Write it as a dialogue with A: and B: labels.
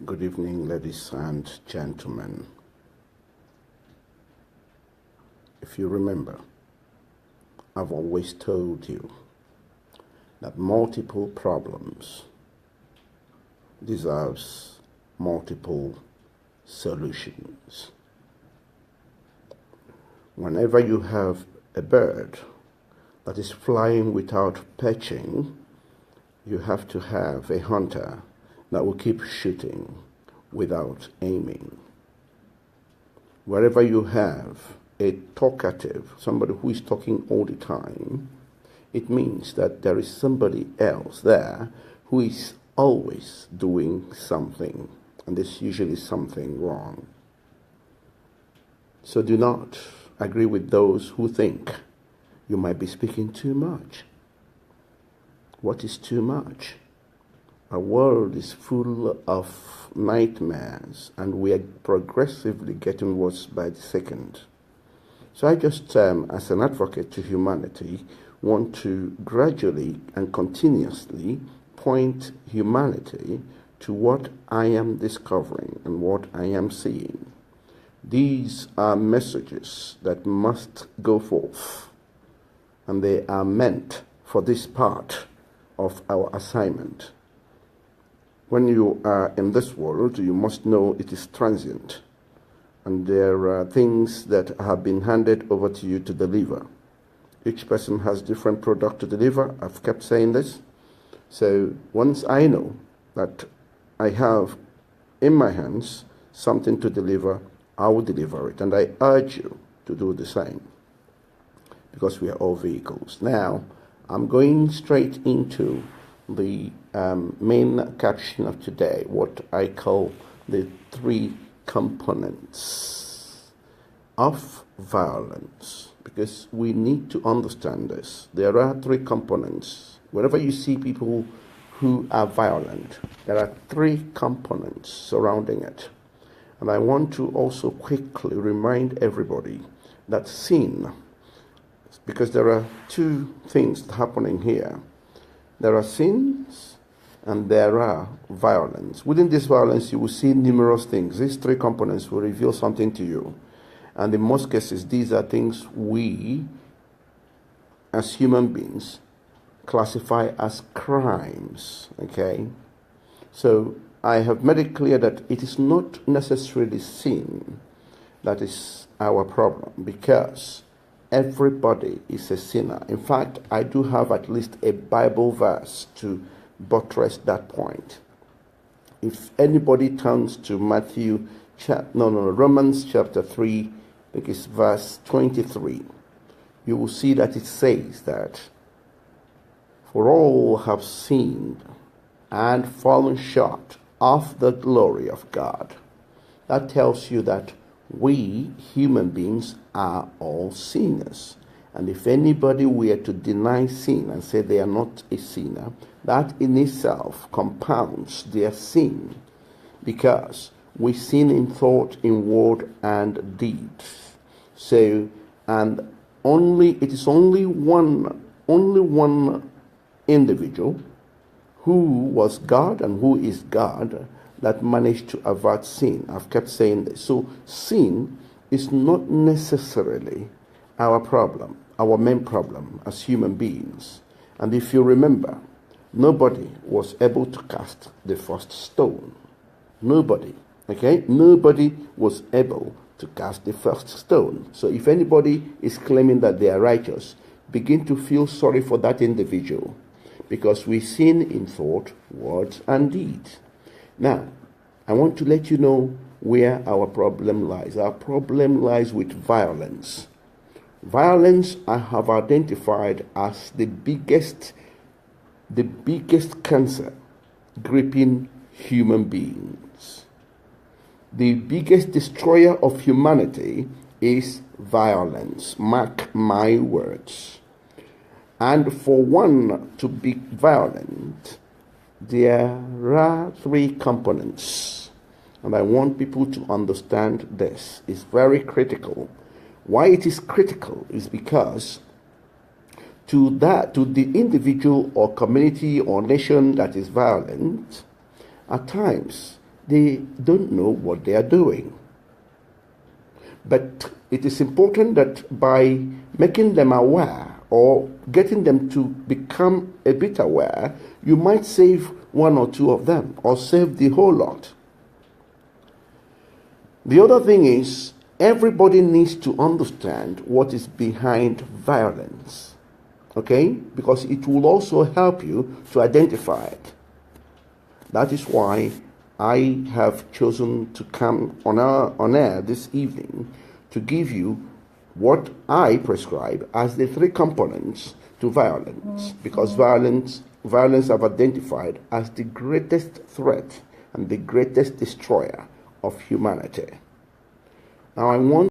A: Good evening, ladies and gentlemen. If you remember, I've always told you that multiple problems deserves multiple solutions. Whenever you have a bird that is flying without perching, you have to have a hunter that will keep shooting without aiming. Wherever you have a talkative, somebody who is talking all the time, it means that there is somebody else there who is always doing something, and there's usually something wrong. So do not agree with those who think you might be speaking too much. What is too much? Our world is full of nightmares, and we are progressively getting worse by the second. So I just, as an advocate to humanity, want to gradually and continuously point humanity to what I am discovering and what I am seeing. These are messages that must go forth, and they are meant for this part of our assignment. When you are in this world, you must know it is transient, and there are things that have been handed over to you to deliver. Each person has different product to deliver. I've kept saying this. So once I know that I have in my hands something to deliver, I will deliver it, and I urge you to do the same, because we are all vehicles. Now, I'm going straight into the main caption of today, what I call the three components of violence, because we need to understand this. There are three components. Whenever you see people who are violent, there are three components surrounding it. And I want to also quickly remind everybody that sin, because there are two things happening here. There are sins and there are violence. Within this violence, you will see numerous things. These three components will reveal something to you. And in most cases, these are things we, as human beings, classify as crimes. Okay? So I have made it clear that it is not necessarily sin that is our problem, because everybody is a sinner. In fact, I do have at least a Bible verse to buttress that point. If anybody turns to Romans chapter 3, I think it's verse 23, you will see that it says that, "For all have sinned and fallen short of the glory of God." That tells you that we human beings are all sinners. And if anybody were to deny sin and say they are not a sinner, that in itself compounds their sin, because we sin in thought, in word, and deed. So, and it is only one individual who was God and who is God that managed to avert sin. I've kept saying this. So sin is not necessarily our problem, our main problem as human beings. And if you remember, nobody was able to cast the first stone. Nobody, okay? Nobody was able to cast the first stone. So if anybody is claiming that they are righteous, begin to feel sorry for that individual, because we sin in thought, words, and deed. Now, I want to let you know where our problem lies. Our problem lies with violence. Violence I have identified as the biggest cancer gripping human beings. The biggest destroyer of humanity is violence. Mark my words. And for one to be violent, there are three components, and I want people to understand this. It's very critical. Why it is critical is because to the individual or community or nation that is violent, at times they don't know what they are doing. But it is important that by making them aware or getting them to become a bit aware, you might save one or two of them or save the whole lot. The other thing is, everybody needs to understand what is behind violence, okay? Because it will also help you to identify it. That is why I have chosen to come on air this evening to give you what I prescribe as the three components to violence, because violence I've identified as the greatest threat and the greatest destroyer of humanity. Now I want